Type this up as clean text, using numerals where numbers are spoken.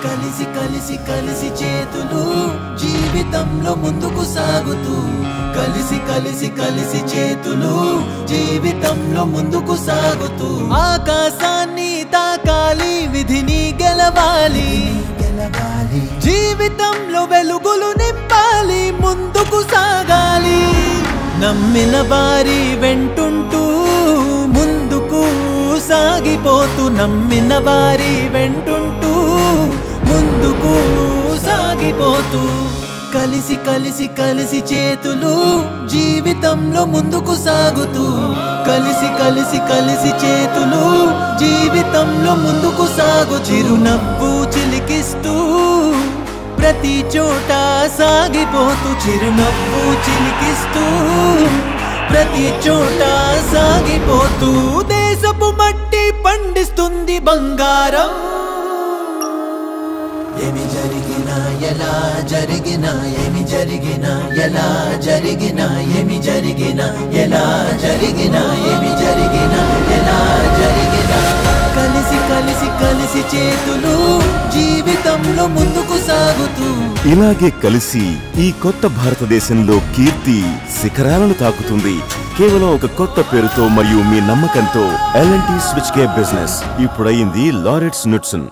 కలిసి కలిసి కలిసి చేతులు జీవితంలో ముందుకు సాగుతూ కలిసి కలిసి కలిసి చేతులు జీవితంలో ముందుకు సాగుతూ ఆకాశాన్ని తాకాలి విధిని గెలవాలి జీవితంలో వెలుగులు నింపాలి ముందుకు సాగాలి నమ్మిన వారి వెంటుంటూ ముందుకు సాగిపోతూ నమ్మిన వారి వెంటుంటూ ముందుకు సాగిపోతూ కలిసి కలిసి కలిసి చేతులు జీవితంలో ముందుకు సాగుతూ కలిసి కలిసి కలిసి చేతులు జీవితంలో ముందుకు సాగు చిరునవ్వు చిలికిస్తూ ప్రతి చోట సాగిపోతూ చిరునవ్వు చిలికిస్తూ ప్రతి చోట సాగిపోతూ దేశపు మట్టి పండిస్తుంది బంగారం ఏమి జరిగినా ఎలా జరిగినా ఏమి జరిగినా ఎలా జరిగినా ఏమి జరిగినా ఎలా జరిగినా ఏమి జరిగినా ఎలా జరిగినా కలిసి కలిసి కలిసి చేతులు జీవితంలో ముందుకు సాగుతూ ఇలాగే కలిసి ఈ కొత్త భారతదేశంలో కీర్తి శిఖరాలను తాకుతుంది కేవలం ఒక కొత్త పేరుతో మరియు మీ నమ్మకంతో L&T స్విచ్ గేర్ బిజినెస్ ఇప్పుడైంది లారెట్స్ నుట్సన్